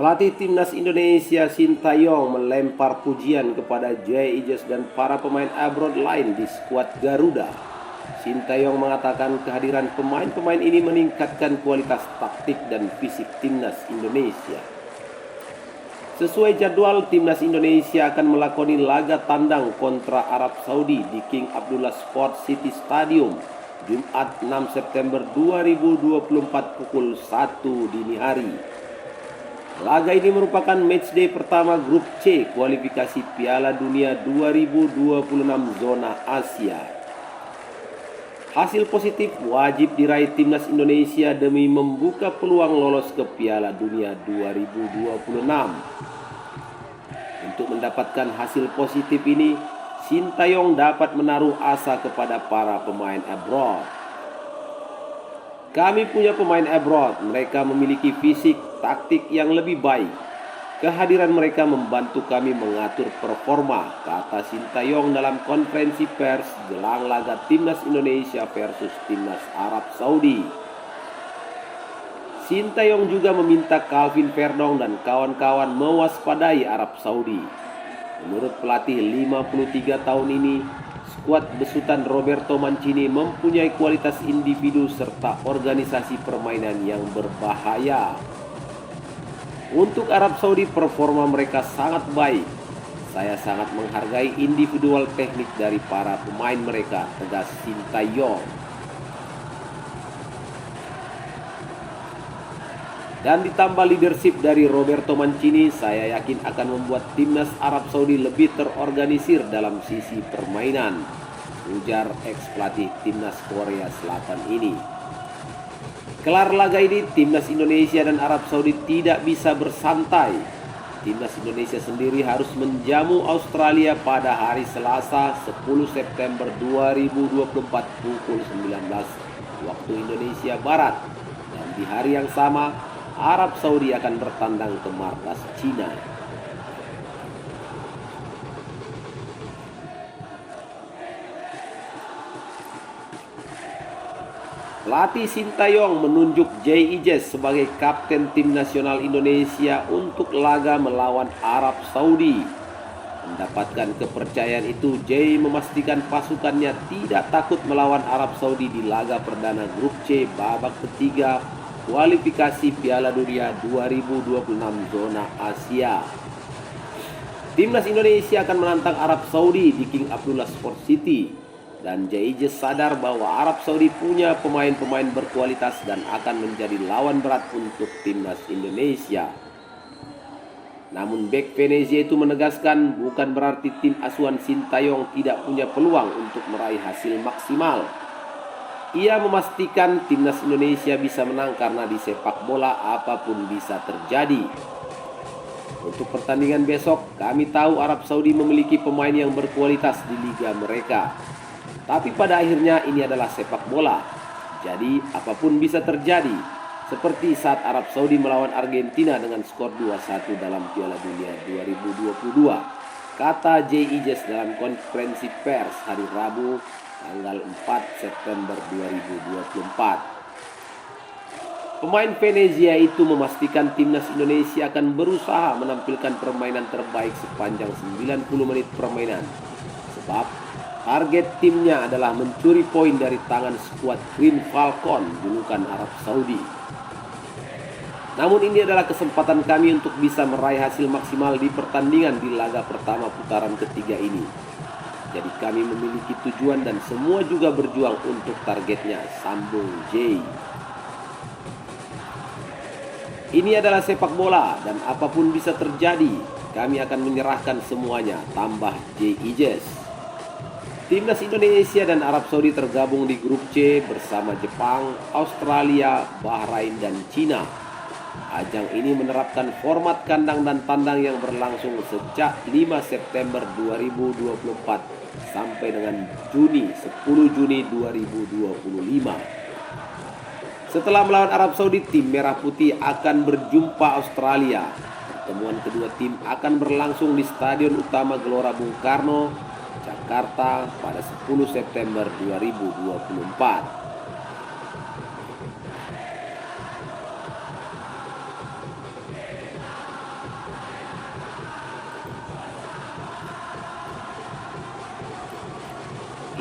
Pelatih timnas Indonesia Sintayong melempar pujian kepada Jay Ijes dan para pemain abroad lain di skuad Garuda. Sintayong mengatakan kehadiran pemain-pemain ini meningkatkan kualitas taktik dan fisik timnas Indonesia. Sesuai jadwal, timnas Indonesia akan melakoni laga tandang kontra Arab Saudi di King Abdullah Sport City Stadium Jumat 6 September 2024 pukul 1 dini hari. Laga ini merupakan matchday pertama grup C kualifikasi Piala Dunia 2026 zona Asia. Hasil positif wajib diraih timnas Indonesia demi membuka peluang lolos ke Piala Dunia 2026. Untuk mendapatkan hasil positif ini, Sintayong dapat menaruh asa kepada para pemain abroad. Kami punya pemain abroad, mereka memiliki fisik, taktik yang lebih baik. Kehadiran mereka membantu kami mengatur performa, kata Sintayong dalam konferensi pers jelang laga timnas Indonesia versus timnas Arab Saudi. Sintayong juga meminta Calvin Verdong dan kawan-kawan mewaspadai Arab Saudi. Menurut pelatih 53 tahun ini, skuad besutan Roberto Mancini mempunyai kualitas individu serta organisasi permainan yang berbahaya. Untuk Arab Saudi, performa mereka sangat baik. Saya sangat menghargai individual teknik dari para pemain mereka, tegas Sintayong. Dan ditambah leadership dari Roberto Mancini, saya yakin akan membuat timnas Arab Saudi lebih terorganisir dalam sisi permainan, ujar ex-pelatih timnas Korea Selatan ini. Kelar laga ini, timnas Indonesia dan Arab Saudi tidak bisa bersantai. Timnas Indonesia sendiri harus menjamu Australia pada hari Selasa 10 September 2024 pukul 19 waktu Indonesia Barat. Dan di hari yang sama, Arab Saudi akan bertandang ke markas Cina. Pelatih Sintayong menunjuk Jay Ijes sebagai kapten tim nasional Indonesia untuk laga melawan Arab Saudi. Mendapatkan kepercayaan itu, Jay memastikan pasukannya tidak takut melawan Arab Saudi di laga perdana grup C babak ketiga kualifikasi Piala Dunia 2026 zona Asia. Timnas Indonesia akan menantang Arab Saudi di King Abdullah Sport City. Dan Jay Ijes sadar bahwa Arab Saudi punya pemain-pemain berkualitas dan akan menjadi lawan berat untuk timnas Indonesia. Namun bek Venezia itu menegaskan bukan berarti tim asuhan Sintayong tidak punya peluang untuk meraih hasil maksimal. Ia memastikan timnas Indonesia bisa menang karena di sepak bola apapun bisa terjadi. Untuk pertandingan besok, kami tahu Arab Saudi memiliki pemain yang berkualitas di liga mereka. Tapi pada akhirnya ini adalah sepak bola. Jadi apapun bisa terjadi. Seperti saat Arab Saudi melawan Argentina dengan skor 2-1 dalam Piala Dunia 2022. Kata Jay Ijes dalam konferensi pers hari Rabu tanggal 4 September 2024. Pemain Venezia itu memastikan timnas Indonesia akan berusaha menampilkan permainan terbaik sepanjang 90 menit permainan. Sebab target timnya adalah mencuri poin dari tangan skuad Green Falcon julukan Arab Saudi. Namun ini adalah kesempatan kami untuk bisa meraih hasil maksimal di pertandingan di laga pertama putaran ketiga ini. Jadi kami memiliki tujuan dan semua juga berjuang untuk targetnya, sambung Jay. Ini adalah sepak bola dan apapun bisa terjadi. Kami akan menyerahkan semuanya, tambah Jay Ijes. Timnas Indonesia dan Arab Saudi tergabung di grup C bersama Jepang, Australia, Bahrain, dan Cina. Ajang ini menerapkan format kandang dan tandang yang berlangsung sejak 5 September 2024 sampai dengan 10 Juni 2025. Setelah melawan Arab Saudi, tim Merah Putih akan berjumpa Australia. Pertemuan kedua tim akan berlangsung di Stadion Utama Gelora Bung Karno, Jakarta pada 10 September 2024.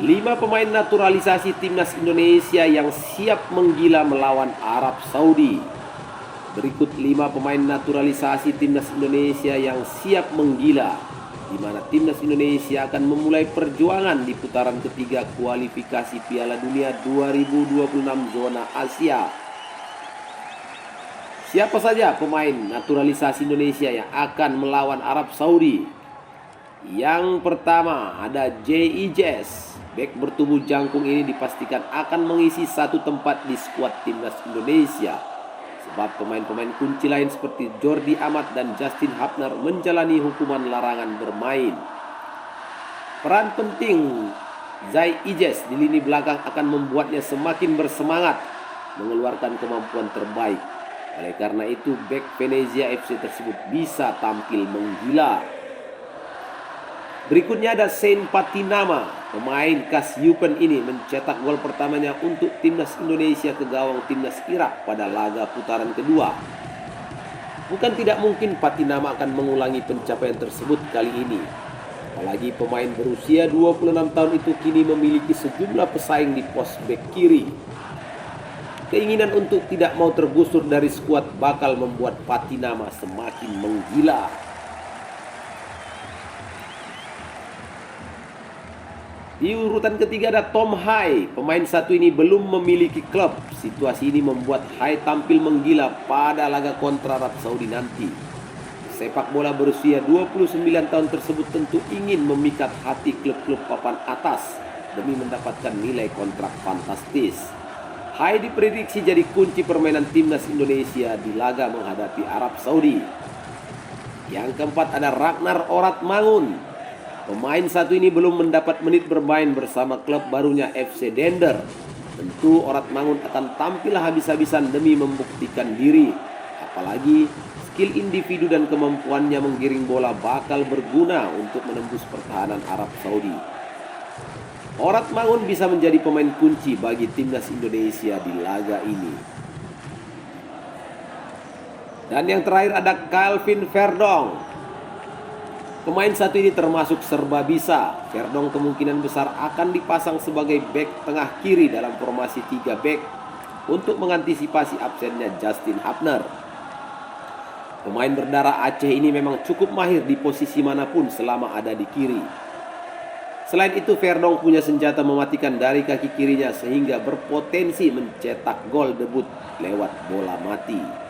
5 pemain naturalisasi timnas Indonesia yang siap menggila melawan Arab Saudi. Berikut 5 pemain naturalisasi timnas Indonesia yang siap menggila, di mana timnas Indonesia akan memulai perjuangan di putaran ketiga kualifikasi Piala Dunia 2026 zona Asia. Siapa saja pemain naturalisasi Indonesia yang akan melawan Arab Saudi? Yang pertama ada J.I. Jess. Bek bertubuh jangkung ini dipastikan akan mengisi satu tempat di skuad timnas Indonesia, sebab pemain-pemain kunci lain seperti Jordi Amat dan Justin Hapner menjalani hukuman larangan bermain. Peran penting J.I. Jess di lini belakang akan membuatnya semakin bersemangat mengeluarkan kemampuan terbaik. Oleh karena itu, bek Venezia FC tersebut bisa tampil menggila. Berikutnya ada Saint Patinama. Pemain khas Eupen ini mencetak gol pertamanya untuk timnas Indonesia ke gawang timnas Irak pada laga putaran kedua. Bukan tidak mungkin Patinama akan mengulangi pencapaian tersebut kali ini. Apalagi pemain berusia 26 tahun itu kini memiliki sejumlah pesaing di pos bek kiri. Keinginan untuk tidak mau tergusur dari skuad bakal membuat Patinama semakin menggila. Di urutan ketiga ada Tom Hai. Pemain satu ini belum memiliki klub. Situasi ini membuat Hai tampil menggila pada laga kontra Arab Saudi nanti. Sepak bola berusia 29 tahun tersebut tentu ingin memikat hati klub-klub papan atas demi mendapatkan nilai kontrak fantastis. Hai diprediksi jadi kunci permainan timnas Indonesia di laga menghadapi Arab Saudi. Yang keempat ada Ragnar Oratmangun. Pemain satu ini belum mendapat menit bermain bersama klub barunya FC Dender. Tentu Oratmangun akan tampil habis-habisan demi membuktikan diri. Apalagi skill individu dan kemampuannya menggiring bola bakal berguna untuk menembus pertahanan Arab Saudi. Oratmangun bisa menjadi pemain kunci bagi timnas Indonesia di laga ini. Dan yang terakhir ada Calvin Verdong. Pemain satu ini termasuk serba bisa. Verdong kemungkinan besar akan dipasang sebagai bek tengah kiri dalam formasi 3 bek untuk mengantisipasi absennya Justin Hapner. Pemain berdarah Aceh ini memang cukup mahir di posisi manapun selama ada di kiri. Selain itu, Verdong punya senjata mematikan dari kaki kirinya sehingga berpotensi mencetak gol debut lewat bola mati.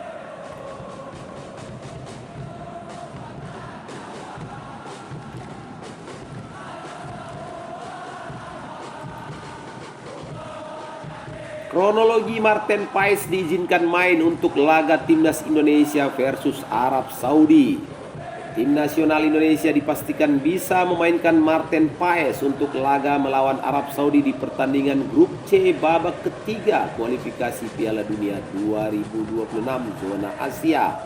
Kronologi Marten Paes diizinkan main untuk laga timnas Indonesia versus Arab Saudi. Tim nasional Indonesia dipastikan bisa memainkan Marten Paes untuk laga melawan Arab Saudi di pertandingan grup C babak ketiga kualifikasi Piala Dunia 2026 zona Asia.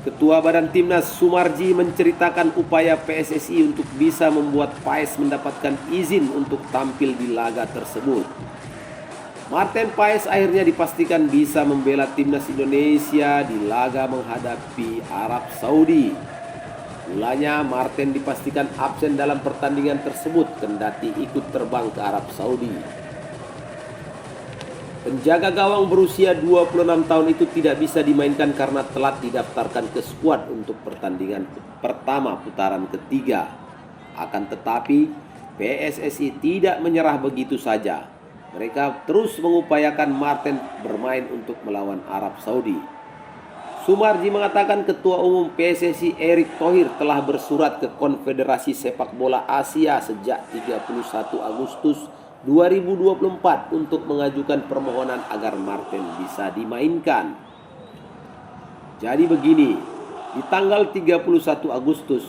Ketua Badan Timnas Sumarji menceritakan upaya PSSI untuk bisa membuat Paes mendapatkan izin untuk tampil di laga tersebut. Marten Paes akhirnya dipastikan bisa membela timnas Indonesia di laga menghadapi Arab Saudi. Mulanya Marten dipastikan absen dalam pertandingan tersebut kendati ikut terbang ke Arab Saudi. Penjaga gawang berusia 26 tahun itu tidak bisa dimainkan karena telat didaftarkan ke skuad untuk pertandingan pertama putaran ketiga. Akan tetapi PSSI tidak menyerah begitu saja. Mereka terus mengupayakan Marten bermain untuk melawan Arab Saudi. Sumarji mengatakan Ketua Umum PSSI Erick Thohir telah bersurat ke Konfederasi Sepak Bola Asia sejak 31 Agustus 2024 untuk mengajukan permohonan agar Marten bisa dimainkan. Jadi begini, di tanggal 31 Agustus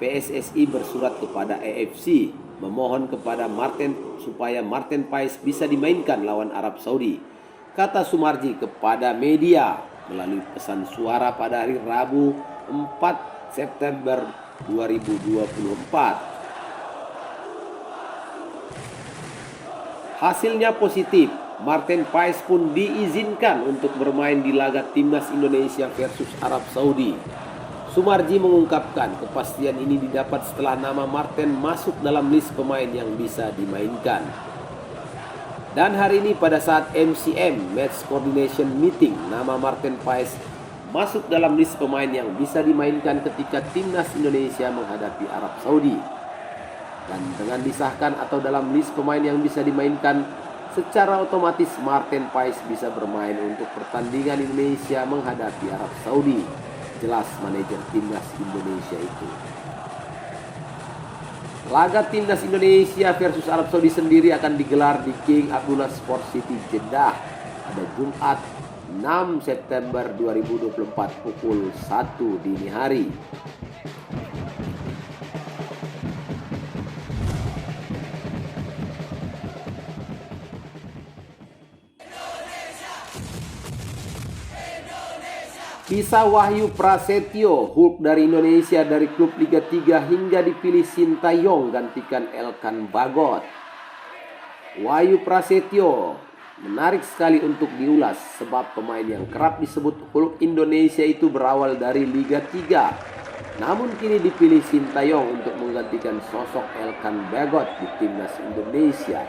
PSSI bersurat kepada AFC memohon kepada Marten supaya Marten Paes bisa dimainkan lawan Arab Saudi, kata Sumarji kepada media melalui pesan suara pada hari Rabu 4 September 2024. Hasilnya positif, Marten Paes pun diizinkan untuk bermain di laga timnas Indonesia versus Arab Saudi. Sumarji mengungkapkan kepastian ini didapat setelah nama Marten masuk dalam list pemain yang bisa dimainkan. Dan hari ini pada saat MCM (Match Coordination Meeting), nama Marten Paes masuk dalam list pemain yang bisa dimainkan ketika timnas Indonesia menghadapi Arab Saudi. Dan dengan disahkan atau dalam list pemain yang bisa dimainkan, secara otomatis Marten Paes bisa bermain untuk pertandingan Indonesia menghadapi Arab Saudi. Jelas manajer timnas Indonesia itu. Laga timnas Indonesia versus Arab Saudi sendiri akan digelar di King Abdullah Sport City Jeddah pada Jumat 6 September 2024 pukul 1 dini hari. Kisah Wahyu Prasetyo, Hulk dari Indonesia dari klub Liga 3 hingga dipilih Sintayong gantikan Elkan Bagot. Wahyu Prasetyo menarik sekali untuk diulas sebab pemain yang kerap disebut Hulk Indonesia itu berawal dari Liga 3. Namun kini dipilih Sintayong untuk menggantikan sosok Elkan Bagot di timnas Indonesia.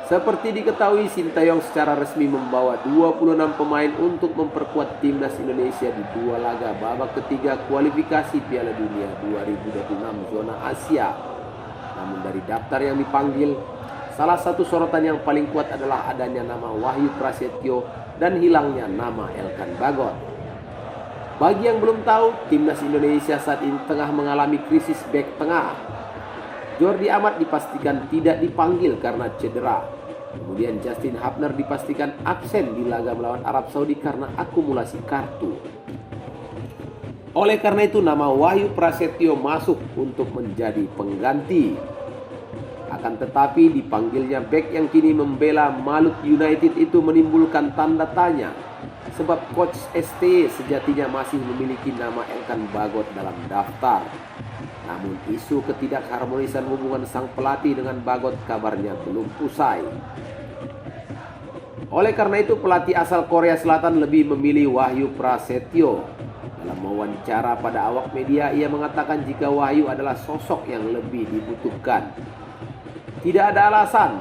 Seperti diketahui, Sintayong secara resmi membawa 26 pemain untuk memperkuat timnas Indonesia di dua laga babak ketiga kualifikasi Piala Dunia 2026 zona Asia. Namun dari daftar yang dipanggil, salah satu sorotan yang paling kuat adalah adanya nama Wahyu Prasetyo dan hilangnya nama Elkan Bagot. Bagi yang belum tahu, timnas Indonesia saat ini tengah mengalami krisis bek tengah. Jordi Amat dipastikan tidak dipanggil karena cedera. Kemudian Justin Hapner dipastikan absen di laga melawan Arab Saudi karena akumulasi kartu. Oleh karena itu nama Wahyu Prasetyo masuk untuk menjadi pengganti. Akan tetapi dipanggilnya bek yang kini membela Malut United itu menimbulkan tanda tanya. Sebab Coach ST sejatinya masih memiliki nama Elkan Bagot dalam daftar. Namun isu ketidakharmonisan hubungan sang pelatih dengan Bagot kabarnya belum usai. Oleh karena itu pelatih asal Korea Selatan lebih memilih Wahyu Prasetyo. Dalam wawancara pada awak media, ia mengatakan jika Wahyu adalah sosok yang lebih dibutuhkan. Tidak ada alasan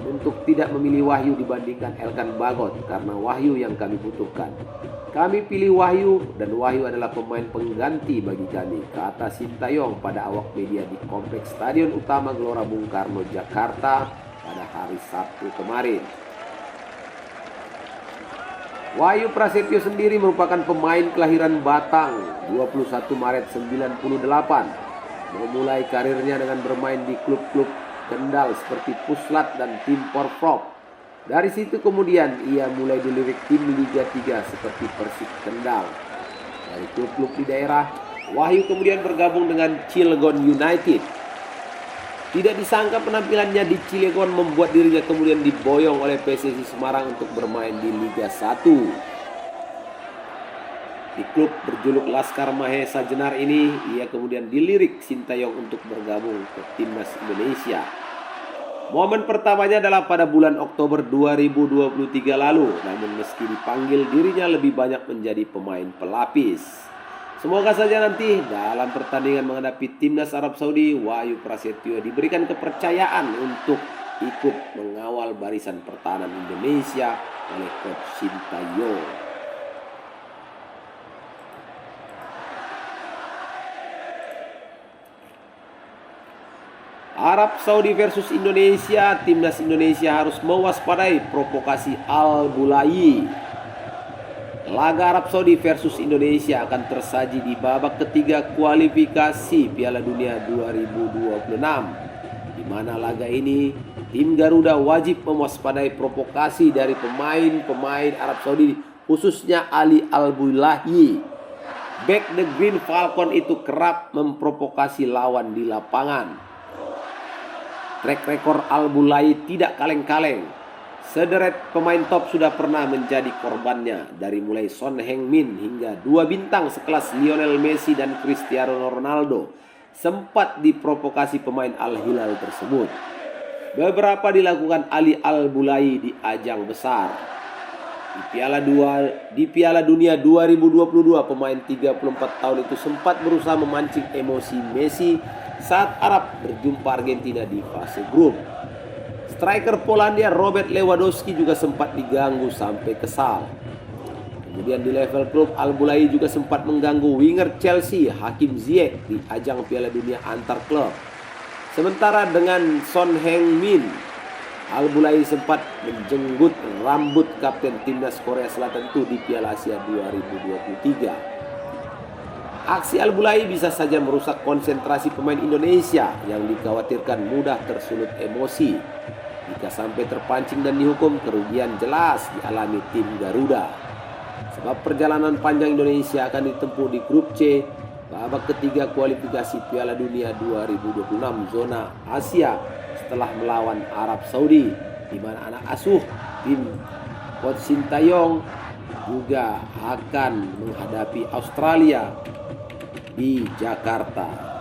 untuk tidak memilih Wahyu dibandingkan Elkan Bagot karena Wahyu yang kami butuhkan. Kami pilih Wahyu dan Wahyu adalah pemain pengganti bagi kami, kata Sintayong pada awak media di Kompleks Stadion Utama Gelora Bung Karno, Jakarta pada hari Sabtu kemarin. Wahyu Prasetyo sendiri merupakan pemain kelahiran Batang 21 Maret 98. Memulai karirnya dengan bermain di klub-klub Kendal seperti Puslat dan tim Porprov. Dari situ kemudian ia mulai dilirik tim Liga 3 seperti Persik Kendal. Dari klub-klub di daerah, Wahyu kemudian bergabung dengan Cilegon United. Tidak disangka penampilannya di Cilegon membuat dirinya kemudian diboyong oleh PSSI Semarang untuk bermain di Liga 1. Di klub berjuluk Laskar Mahesa Jenar ini, ia kemudian dilirik Sintayong untuk bergabung ke timnas Indonesia. Momen pertamanya adalah pada bulan Oktober 2023 lalu, namun meski dipanggil dirinya lebih banyak menjadi pemain pelapis. Semoga saja nanti dalam pertandingan menghadapi timnas Arab Saudi, Wahyu Prasetyo diberikan kepercayaan untuk ikut mengawal barisan pertahanan Indonesia oleh Coach Sintayong. Arab Saudi versus Indonesia, timnas Indonesia harus mewaspadai provokasi Al-Bulayi. Laga Arab Saudi versus Indonesia akan tersaji di babak ketiga kualifikasi Piala Dunia 2026. Di mana laga ini, tim Garuda wajib mewaspadai provokasi dari pemain-pemain Arab Saudi, khususnya Ali Al-Bulayi. Back the Green Falcon itu kerap memprovokasi lawan di lapangan. Track record Al-Bulayi tidak kaleng-kaleng. Sederet pemain top sudah pernah menjadi korbannya, dari mulai Son Heung-min hingga dua bintang sekelas Lionel Messi dan Cristiano Ronaldo sempat diprovokasi pemain Al-Hilal tersebut. Beberapa dilakukan Ali Al-Bulayi di ajang besar. Di Piala Dunia 2022, pemain 34 tahun itu sempat berusaha memancing emosi Messi saat Arab berjumpa Argentina di fase grup. Striker Polandia Robert Lewandowski juga sempat diganggu sampai kesal. Kemudian di level klub, Al-Boulaye juga sempat mengganggu winger Chelsea Hakim Ziyech di ajang Piala Dunia antar klub. Sementara dengan Son Heung-min, Al-Boulaye sempat menjenggut rambut kapten timnas Korea Selatan itu di Piala Asia 2023. Aksi Al-Boulaye bisa saja merusak konsentrasi pemain Indonesia yang dikhawatirkan mudah tersulut emosi. Jika sampai terpancing dan dihukum, kerugian jelas dialami tim Garuda. Sebab perjalanan panjang Indonesia akan ditempuh di grup C, babak ketiga kualifikasi Piala Dunia 2026 zona Asia setelah melawan Arab Saudi, di mana anak asuh tim Coach Sintayong juga akan menghadapi Australia di Jakarta.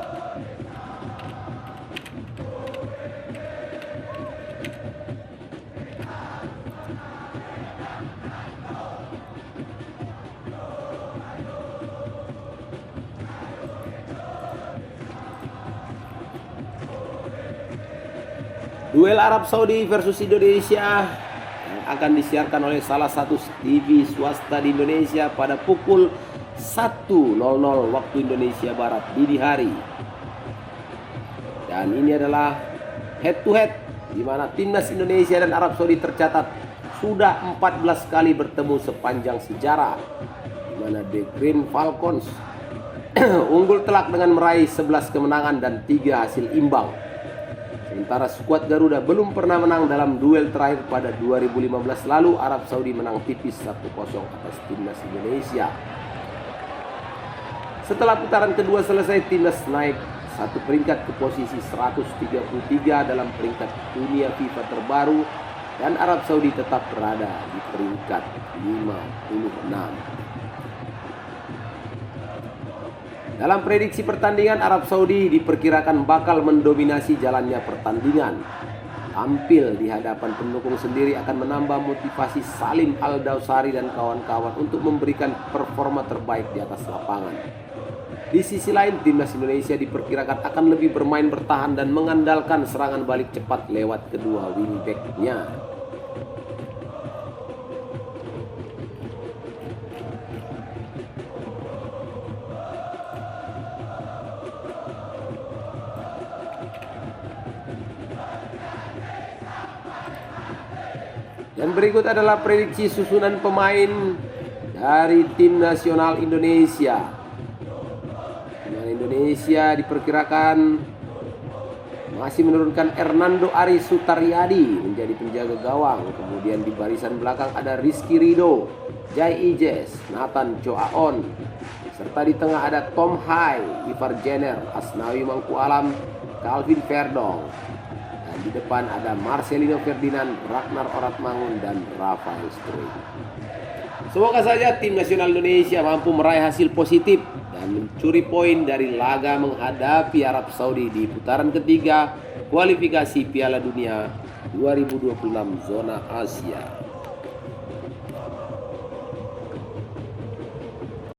Duel Arab Saudi versus Indonesia yang akan disiarkan oleh salah satu TV swasta di Indonesia pada pukul 1.00 waktu Indonesia Barat dini hari. Dan ini adalah head to head di mana timnas Indonesia dan Arab Saudi tercatat sudah 14 kali bertemu sepanjang sejarah, di mana The Green Falcons unggul telak dengan meraih 11 kemenangan dan 3 hasil imbang. Sementara skuad Garuda belum pernah menang dalam duel terakhir pada 2015 lalu. Arab Saudi menang tipis 1-0 atas timnas Indonesia. Setelah putaran kedua selesai, timnas naik satu peringkat ke posisi 133 dalam peringkat dunia FIFA terbaru, dan Arab Saudi tetap berada di peringkat 56. Dalam prediksi pertandingan, Arab Saudi diperkirakan bakal mendominasi jalannya pertandingan. Tampil di hadapan pendukung sendiri akan menambah motivasi Salim Al-Dawsari dan kawan-kawan untuk memberikan performa terbaik di atas lapangan. Di sisi lain, timnas Indonesia diperkirakan akan lebih bermain bertahan dan mengandalkan serangan balik cepat lewat kedua wingback-nya. Dan berikut adalah prediksi susunan pemain dari tim nasional Indonesia. Tim Indonesia diperkirakan masih menurunkan Hernando Ari Sutaryadi menjadi penjaga gawang. Kemudian di barisan belakang ada Rizky Ridho, Jai Ijes, Nathan Choaon. Serta di tengah ada Tom Hai, Ivar Jenner, Asnawi Mangku Alam, Calvin Verdong. Di depan ada Marcelino Ferdinand, Ragnar Oratmangun, dan Rafael Struijk. Semoga saja tim nasional Indonesia mampu meraih hasil positif dan mencuri poin dari laga menghadapi Arab Saudi di putaran ketiga kualifikasi Piala Dunia 2026 zona Asia.